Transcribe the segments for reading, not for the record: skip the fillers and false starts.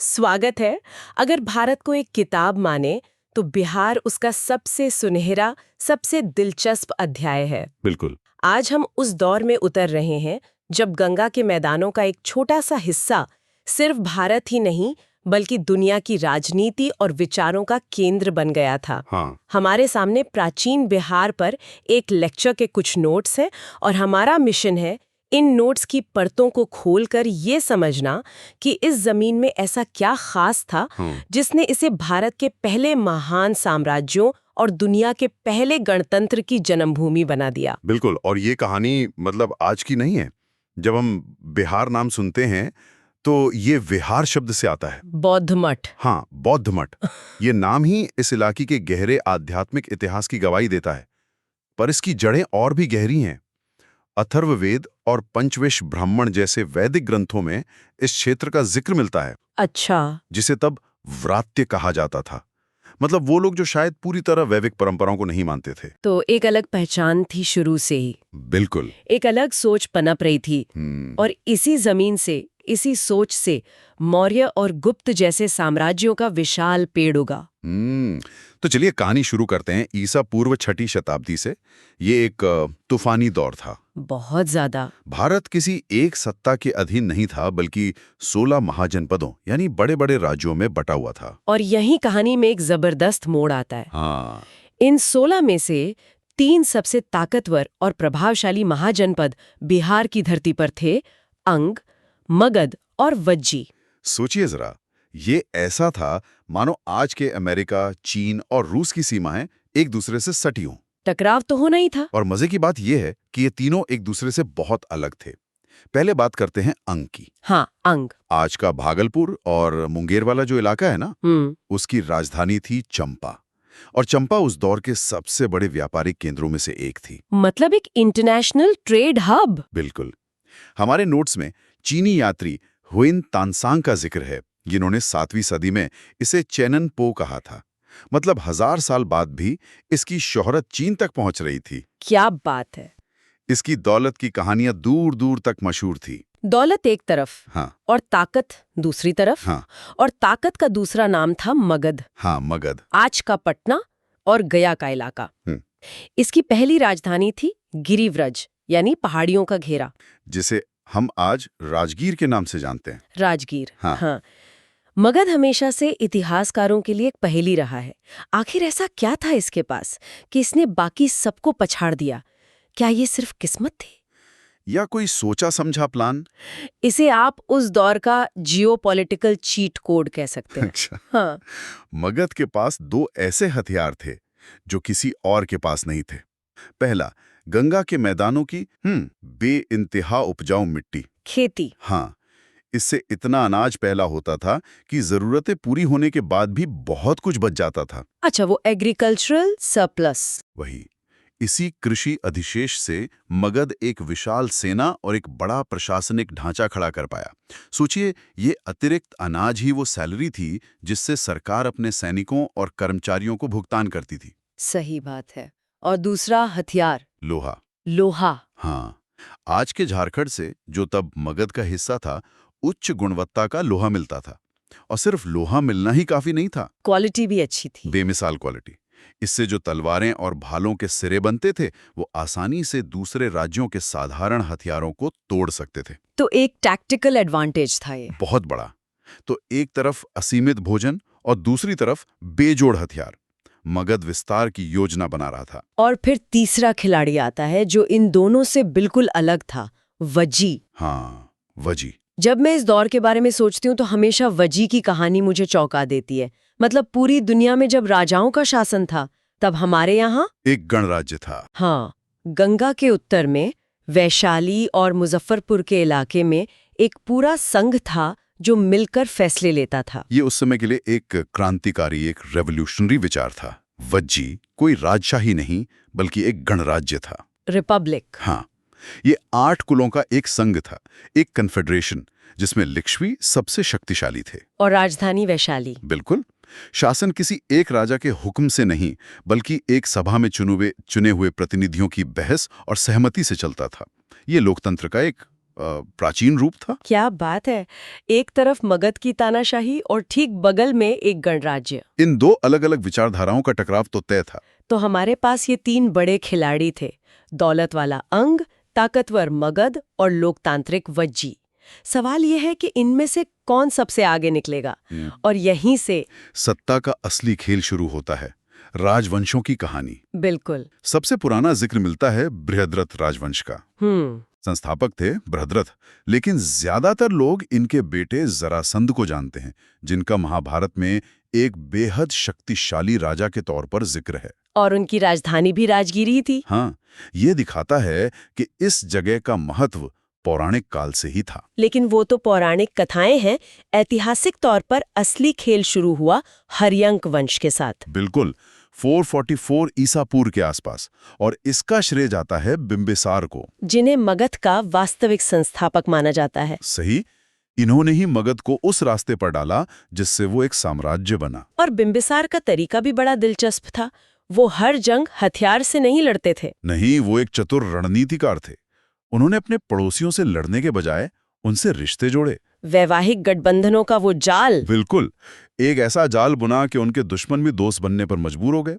स्वागत है। अगर भारत को एक किताब माने तो बिहार उसका सबसे सुनहरा, सबसे दिलचस्प अध्याय है। बिल्कुल। आज हम उस दौर में उतर रहे हैं जब गंगा के मैदानों का एक छोटा सा हिस्सा सिर्फ भारत ही नहीं बल्कि दुनिया की राजनीति और विचारों का केंद्र बन गया था। हाँ। हमारे सामने प्राचीन बिहार पर एक लेक्चर के कुछ नोट्स हैं और हमारा मिशन है इन नोट्स की परतों को खोलकर ये समझना कि इस जमीन में ऐसा क्या खास था जिसने इसे भारत के पहले महान साम्राज्यों और दुनिया के पहले गणतंत्र की जन्मभूमि बना दिया। बिल्कुल, और ये कहानी मतलब आज की नहीं है। जब हम बिहार नाम सुनते हैं तो ये विहार शब्द से आता है। बौद्ध मठ। हाँ, बौद्ध मठ। ये नाम ही इस इलाके के गहरे आध्यात्मिक इतिहास की गवाही देता है। पर इसकी जड़ें और भी गहरी हैं। अथर्ववेद और पंचविश ब्राह्मण जैसे वैदिक ग्रंथों में इस क्षेत्र का जिक्र मिलता है। अच्छा। जिसे तब व्रात्य कहा जाता था। मतलब वो लोग जो शायद पूरी तरह वैदिक परंपराओं को नहीं मानते थे। तो एक अलग पहचान थी शुरू से ही। बिल्कुल। एक अलग सोच पनप रही थी। और इसी जमीन से, इसी सोच से मौर्य और गुप्त जैसे साम्राज्यों का विशाल पेड़ उगा। तो चलिए कहानी शुरू करते हैं ईसा पूर्व 6वीं शताब्दी से। ये एक तूफानी दौर था। बहुत ज्यादा। भारत किसी एक सत्ता के अधीन नहीं था बल्कि 16 महाजनपदों यानी बड़े बड़े राज्यों में बटा हुआ था। और यही कहानी में एक जबरदस्त मोड़ आता है। हाँ। इन 16 में से 3 सबसे ताकतवर और प्रभावशाली महाजनपद बिहार की धरती पर थे: अंग, मगध और वज्जी। सोचिए जरा, ये ऐसा था मानो आज के अमेरिका, चीन और रूस की सीमाएं एक दूसरे से सटी हों। टकराव तो होना ही था। और मजे की बात यह है कि ये तीनों एक दूसरे से बहुत अलग थे। पहले बात करते हैं अंग की। हाँ, अंग। आज का भागलपुर और मुंगेर वाला जो इलाका है ना, उसकी राजधानी थी चंपा। और चंपा उस दौर के सबसे बड़े व्यापारिक केंद्रों में से एक थी। मतलब एक इंटरनेशनल ट्रेड हब। बिल्कुल। हमारे नोट्स में चीनी यात्री हुइन तानसांग का जिक्र है, जिन्होंने 7वीं सदी में इसे चेनन पो कहा था। मतलब 1000 साल बाद भी इसकी शोहरत चीन तक पहुंच रही थी। क्या बात है। इसकी दौलत की कहानियां दूर दूर तक मशहूर थी। दौलत एक तरफ। हाँ। और ताकत दूसरी तरफ। हाँ। और ताकत का दूसरा नाम था मगध। हाँ, मगध। आज का पटना और गया का इलाका। इसकी पहली राजधानी थी गिरिव्रज यानी पहाड़ियों का घेरा, जिसे हम आज राजगीर के नाम से जानते हैं। राजगीर। हाँ। मगध हमेशा से इतिहासकारों के लिए एक पहेली रहा है। आखिर ऐसा क्या था इसके पास कि इसने बाकी सबको पछाड़ दिया? क्या ये सिर्फ किस्मत थी या कोई सोचा समझा प्लान? इसे आप उस दौर का जियोपॉलिटिकल चीट कोड कह सकते हैं। अच्छा। हाँ। मगध के पास 2 ऐसे हथियार थे जो किसी और के पास नहीं थे। पहला, गंगा के मैदानों की बेइंतहा उपजाऊ मिट्टी, खेती। हाँ। इससे इतना अनाज पैदा होता था कि जरूरतें पूरी होने के बाद भी बहुत कुछ बच जाता था। अच्छा, वो एग्रीकल्चरल सरप्लस। वही। इसी कृषि अधिशेष से मगध एक विशाल सेना और एक बड़ा प्रशासनिक ढांचा खड़ा कर पाया। सोचिए, ये अतिरिक्त अनाज ही वो सैलरी थी जिससे सरकार अपने सैनिकों और कर्मचारियों को भुगतान करती थी। सही बात है। और दूसरा हथियार? लोहा। लोहा। हाँ। आज के झारखंड से, जो तब मगध का हिस्सा था, उच्च गुणवत्ता का लोहा मिलता था। और सिर्फ लोहा मिलना ही काफी नहीं था, क्वालिटी भी अच्छी थी। बेमिसाल क्वालिटी। इससे जो तलवारें और भालों के सिरे बनते थे, वो आसानी से दूसरे राज्यों के साधारण हथियारों को तोड़ सकते थे। तो एक टैक्टिकल एडवांटेज था ये। बहुत बड़ा। तो एक तरफ असीमित भोजन और दूसरी तरफ बेजोड़ हथियार। मगध विस्तार की योजना बना रहा था। और फिर तीसरा खिलाड़ी आता है जो इन दोनों से बिल्कुल अलग था, वज्जी। हाँ, वजी। जब मैं इस दौर के बारे में सोचती हूँ तो हमेशा वजी की कहानी मुझे चौंका देती है। मतलब पूरी दुनिया में जब राजाओं का शासन था, तब हमारे यहाँ एक गणराज्य था। हाँ, गंगा के उत्तर में वैशाली और मुजफ्फरपुर के इलाके में एक पूरा संघ था जो मिलकर फैसले लेता था। ये उस समय के लिए एक क्रांतिकारी, एक रेवोल्यूशनरी विचार था। वज्जी कोई राजशाही नहीं बल्कि एक गणराज्य था। रिपब्लिक। हाँ। ये 8 कुलों का एक संघ था, एक कन्फेडरेशन, जिसमें लिच्छवी सबसे शक्तिशाली थे। और राजधानी वैशाली। बिल्कुल। शासन किसी एक राजा के हुक्म से नहीं बल्कि एक सभा में चुने हुए प्रतिनिधियों की बहस और सहमति से चलता था। ये लोकतंत्र का एक प्राचीन रूप था। क्या बात है। एक तरफ मगध की तानाशाही और ठीक बगल में एक गणराज्य। इन दो अलग अलग विचारधाराओं का टकराव तो तय था। तो हमारे पास ये तीन बड़े खिलाड़ी थे, दौलत वाला अंग, ताकतवर मगध और लोकतांत्रिक वज्जी। सवाल यह है कि इनमें से कौन सबसे आगे निकलेगा, और यहीं से सत्ता का असली खेल शुरू होता है, राजवंशों की कहानी। बिल्कुल। सबसे पुराना जिक्र मिलता है बृहद्रथ राजवंश का। संस्थापक थे बृहद्रथ, लेकिन ज्यादातर लोग इनके बेटे जरासंध को जानते हैं, जिनका महाभारत में एक बेहद शक्तिशाली राजा के तौर पर जिक्र है। और उनकी राजधानी भी राजगिरी थी। हाँ, ये दिखाता है कि इस जगह का महत्व पौराणिक काल से ही था। लेकिन वो तो पौराणिक कथाएं हैं, ऐतिहासिक तौर पर असली खेल शुरू हुआ हर्यंक वंश के साथ। बिल्कुल, 444 ईसा पूर्व के आसपास, और इसका श्रेय जाता है बिंबिसार को, जिन्हें मगध का वास्तविक संस्थापक माना जाता है। सही, इन्होंने ही मगध को उस रास्ते पर डाला जिससे वो एक साम्राज्य बना। और बिंबिसार का तरीका भी बड़ा दिलचस्प था। वो हर जंग हथियार से नहीं लड़ते थे। नहीं, वो एक चतुर रणनीतिकार थे। उन्होंने अपने पड़ोसियों से लड़ने के बजाय उनसे रिश्ते जोड़े। वैवाहिक गठबंधनों का वो जाल। बिल्कुल, एक ऐसा जाल बुना कि उनके दुश्मन भी दोस्त बनने पर मजबूर हो गए।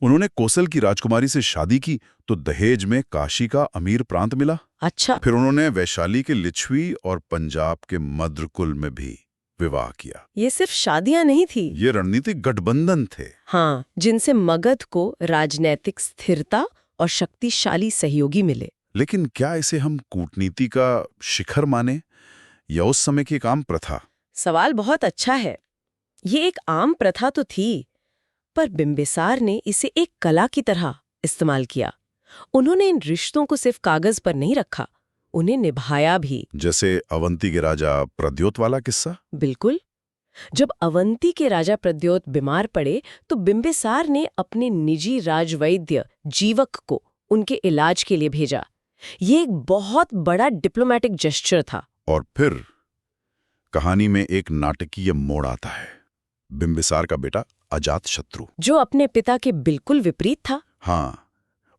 उन्होंने कौशल की राजकुमारी से शादी की तो दहेज में काशी का अमीर प्रांत मिला। अच्छा। फिर उन्होंने वैशाली के लिच्छवी और पंजाब के मद्रकुल में भी विवाह किया। ये सिर्फ शादियां नहीं थी, ये रणनीतिक गठबंधन थे। हाँ, जिनसे मगध को राजनैतिक स्थिरता और शक्तिशाली सहयोगी मिले। लेकिन क्या इसे हम कूटनीति का शिखर माने या उस समय की एक आम प्रथा? सवाल बहुत अच्छा है। ये एक आम प्रथा तो थी, पर बिंबिसार ने इसे एक कला की तरह इस्तेमाल किया। उन्होंने इन रिश्तों को सिर्फ कागज पर नहीं रखा, उन्हें निभाया भी। जैसे अवंती के राजा प्रद्योत वाला किस्सा। बिल्कुल। जब अवंती के राजा प्रद्योत बीमार पड़े तो बिंबिसार ने अपने निजी राजवैद्य जीवक को उनके इलाज के लिए भेजा। ये एक बहुत बड़ा डिप्लोमैटिक जेस्चर था। और फिर कहानी में एक नाटकीय मोड़ आता है। बिंबिसार का बेटा अजातशत्रु, जो अपने पिता के बिल्कुल विपरीत था। हाँ,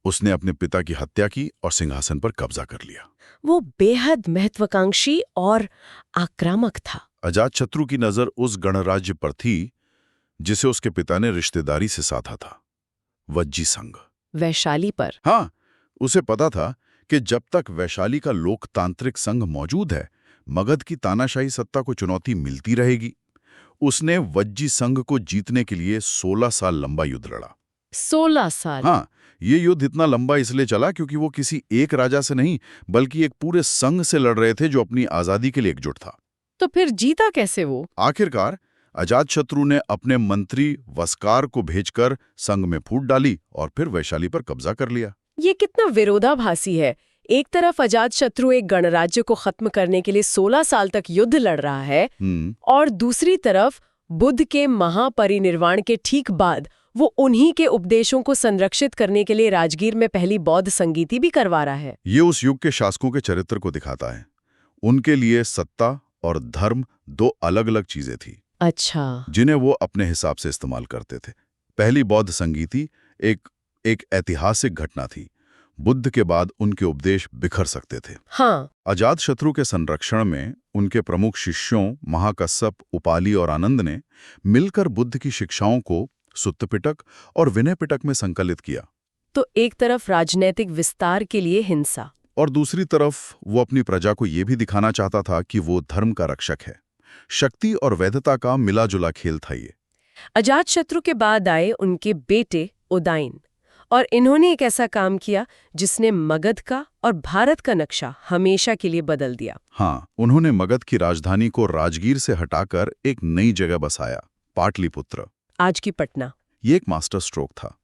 उसने अपने पिता की हत्या की और सिंहासन पर कब्जा कर लिया। वो बेहद महत्वाकांक्षी और आक्रामक था। अजातशत्रु की नजर उस गणराज्य पर थी जिसे उसके पिता ने रिश्तेदारी से साधा था, वज्जी संघ, वैशाली पर। हाँ, उसे पता था कि जब तक वैशाली का लोकतांत्रिक संघ मौजूद है, मगध की तानाशाही सत्ता को चुनौती मिलती रहेगी। उसने वज्जी संघ को जीतने के लिए 16 साल लंबा युद्ध लड़ा। 16 साल? हाँ, ये युद्ध इतना लंबा इसलिए चला क्योंकि वो किसी एक राजा से नहीं, बल्कि एक पूरे संघ से लड़ रहे थे जो अपनी आजादी के लिए एकजुट था। तो फिर जीता कैसे वो? आखिरकार अजातशत्रु ने अपने मंत्री वस्कार को भेजकर संघ में फूट डाली और फिर वैशाली पर कब्जा कर लिया। ये कितना विरोधाभासी है। एक तरफ अजातशत्रु एक गणराज्य को खत्म करने के लिए 16 साल तक युद्ध लड़ रहा है, और दूसरी तरफ बुद्ध के महापरिनिर्वाण के ठीक बाद वो उन्हीं के उपदेशों को संरक्षित करने के लिए राजगीर में पहली बौद्ध संगीति भी करवा रहा है। ये उस युग के शासकों के चरित्र को दिखाता है। उनके लिए सत्ता और धर्म दो अलग अलग चीजें थी। अच्छा। जिन्हें वो अपने हिसाब से इस्तेमाल करते थे। पहली बौद्ध संगीति एक ऐतिहासिक घटना थी। बुद्ध के बाद उनके उपदेश बिखर सकते थे। हाँ। अजातशत्रु के संरक्षण में उनके प्रमुख शिष्यों महाकश्यप, उपाली और आनंद ने मिलकर बुद्ध की शिक्षाओं को सुत्तपिटक और विनय पिटक में संकलित किया। तो एक तरफ राजनीतिक विस्तार के लिए हिंसा, और दूसरी तरफ वो अपनी प्रजा को ये भी दिखाना चाहता था कि वो धर्म का रक्षक है। शक्ति और वैधता का मिला-जुला खेल था ये। अजातशत्रु के बाद आए उनके बेटे उदयन, और इन्होंने एक ऐसा काम किया जिसने मगध का और भारत का नक्शा हमेशा के लिए बदल दिया। हाँ, उन्होंने मगध की राजधानी को राजगीर से हटाकर एक नई जगह बसाया, पाटलिपुत्र, आज की पटना। ये एक मास्टर स्ट्रोक था।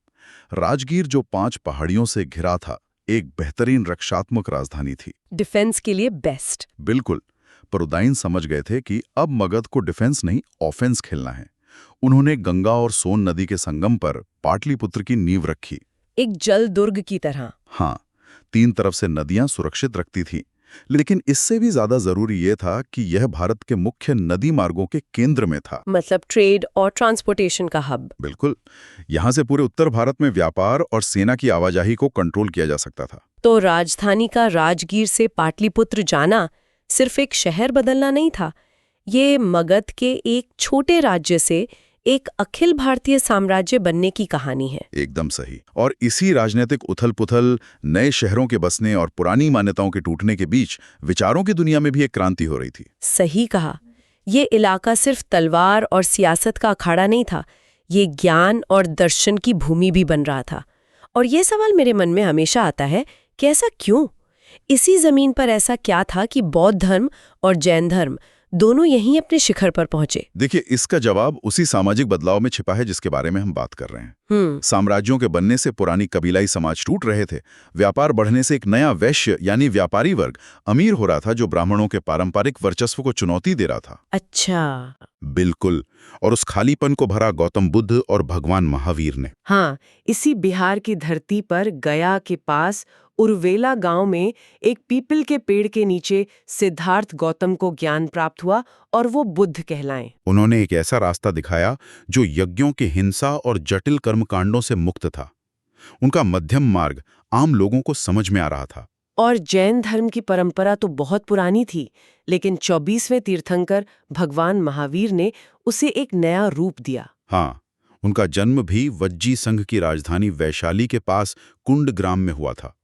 राजगीर जो 5 पहाड़ियों से घिरा था, एक बेहतरीन रक्षात्मक राजधानी थी। डिफेंस के लिए बेस्ट। बिल्कुल, पर उदयन समझ गए थे कि अब मगध को डिफेंस नहीं ऑफेंस खेलना है। उन्होंने गंगा और सोन नदी के संगम पर पाटलिपुत्र की नींव रखी, एक जल दुर्ग की तरह। हाँ, 3 तरफ से नदियां सुरक्षित रखती थीं, लेकिन इससे भी ज्यादा जरूरी यह था कि यह भारत के मुख्य नदी मार्गों के केंद्र में था। मतलब ट्रेड और ट्रांसपोर्टेशन का हब। बिल्कुल, यहां से पूरे उत्तर भारत में व्यापार और सेना की आवाजाही को कंट्रोल किया जा सकता था। तो राजधानी का राजगीर से पाटलिपुत्र जाना सिर्फ एक शहर बदलना नहीं था, ये मगध के एक छोटे राज्य से एक अखिल भारतीय साम्राज्य बनने की कहानी है। एकदम सही। और इसी राजनीतिक उथल-पुथल, नए शहरों के बसने और पुरानी मान्यताओं के टूटने के बीच विचारों की दुनिया में भी एक क्रांति हो रही थी। सही कहा। ये इलाका सिर्फ तलवार और सियासत का अखाड़ा नहीं था, ये ज्ञान और दर्शन की भूमि भी बन रहा था। और ये सवाल मेरे मन में हमेशा आता है कि ऐसा क्यों? इसी जमीन पर ऐसा क्या था कि बौद्ध धर्म और जैन धर्म दोनों यहीं अपने शिखर पर पहुंचे? देखिए, इसका जवाब उसी सामाजिक बदलाव में छिपा है जिसके बारे में हम बात कर रहे हैं। साम्राज्यों के बनने से पुरानी कबीलाई समाज टूट रहे थे। व्यापार बढ़ने से एक नया वैश्य यानी व्यापारी वर्ग अमीर हो रहा था, जो ब्राह्मणों के पारंपरिक वर्चस्व को चुनौती दे रहा था। अच्छा। बिल्कुल। और उस खालीपन को भरा गौतम बुद्ध और भगवान महावीर ने। हाँ, इसी बिहार की धरती पर गया के पास उर्वेला गांव में एक पीपल के पेड़ के नीचे सिद्धार्थ गौतम को ज्ञान प्राप्त हुआ और वो बुद्ध कहलाएं। उन्होंने एक ऐसा रास्ता दिखाया जो यज्ञों की हिंसा और जटिल कर्मकांडों से मुक्त था। उनका मध्यम मार्ग आम लोगों को समझ में आ रहा था। और जैन धर्म की परंपरा तो बहुत पुरानी थी, लेकिन 24वें तीर्थंकर भगवान महावीर ने उसे एक नया रूप दिया। हाँ, उनका जन्म भी वज्जी संघ की राजधानी वैशाली के पास कुंड ग्राम में हुआ था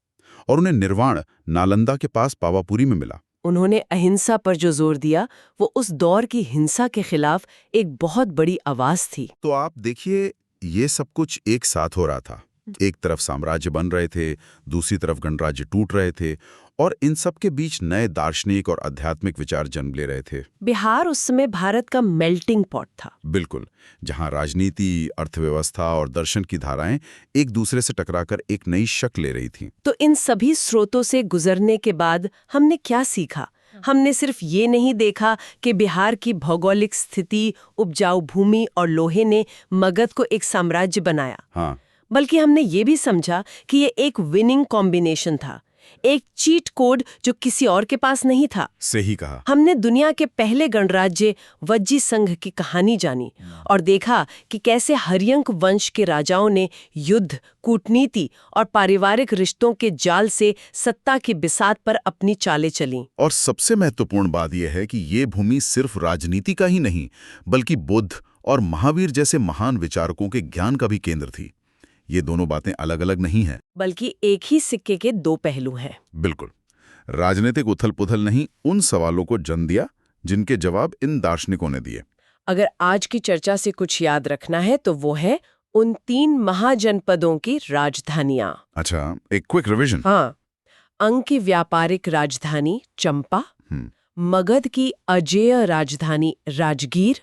और उन्हें निर्वाण नालंदा के पास पावापुरी में मिला। उन्होंने अहिंसा पर जो जोर दिया, वो उस दौर की हिंसा के खिलाफ एक बहुत बड़ी आवाज थी। तो आप देखिए, ये सब कुछ एक साथ हो रहा था। एक तरफ साम्राज्य बन रहे थे, दूसरी तरफ गणराज्य टूट रहे थे, और इन सब के बीच नए दार्शनिक और आध्यात्मिक विचार जन्म ले रहे थे। बिहार उस समय भारत का मेल्टिंग पॉट था। बिल्कुल, जहां राजनीति, अर्थव्यवस्था और दर्शन की धाराएं एक दूसरे से टकराकर एक नई शक्ल ले रही थीं। तो इन सभी स्रोतों से गुजरने के बाद हमने क्या सीखा? हमने सिर्फ ये नहीं देखा कि बिहार की भौगोलिक स्थिति, उपजाऊ भूमि और लोहे ने मगध को एक साम्राज्य बनाया। हाँ, बल्कि हमने ये भी समझा कि ये एक विनिंग कॉम्बिनेशन था, एक चीट कोड जो किसी और के पास नहीं था। सही कहा। हमने दुनिया के पहले गणराज्य वज्जी संघ की कहानी जानी और देखा कि कैसे हर्यंक वंश के राजाओं ने युद्ध, कूटनीति और पारिवारिक रिश्तों के जाल से सत्ता की बिसात पर अपनी चालें चलीं। और सबसे महत्वपूर्ण बात यह है कि ये भूमि सिर्फ राजनीति का ही नहीं, बल्कि बुद्ध और महावीर जैसे महान विचारकों के ज्ञान का भी केंद्र थी। ये दोनों बातें अलग अलग नहीं हैं, बल्कि एक ही सिक्के के दो पहलू हैं। बिल्कुल। राजनीतिक उथल-पुथल नहीं उन सवालों को जन्म दिया जिनके जवाब इन दार्शनिकों ने दिए। अगर आज की चर्चा से कुछ याद रखना है तो वो है उन 3 महाजनपदों की राजधानियां। अच्छा, एक क्विक रिवीजन। हाँ, अंग की व्यापारिक राजधानी चंपा, मगध की अजेय राजधानी राजगीर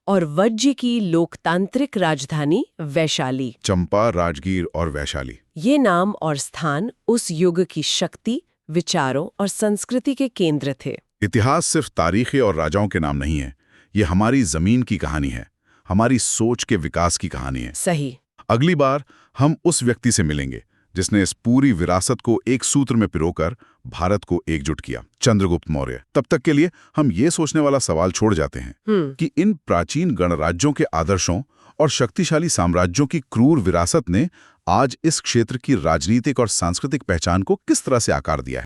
और वज्जी की लोकतांत्रिक राजधानी वैशाली। चंपा, राजगीर और वैशाली। ये नाम और स्थान उस युग की शक्ति, विचारों और संस्कृति के केंद्र थे। इतिहास सिर्फ तारीखें और राजाओं के नाम नहीं है, ये हमारी जमीन की कहानी है, हमारी सोच के विकास की कहानी है। सही। अगली बार हम उस व्यक्ति से मिलेंगे जिसने इस पूरी विरासत को एक सूत्र में पिरोकर भारत को एकजुट किया, चंद्रगुप्त मौर्य। तब तक के लिए हम ये सोचने वाला सवाल छोड़ जाते हैं कि इन प्राचीन गणराज्यों के आदर्शों और शक्तिशाली साम्राज्यों की क्रूर विरासत ने आज इस क्षेत्र की राजनीतिक और सांस्कृतिक पहचान को किस तरह से आकार दिया है।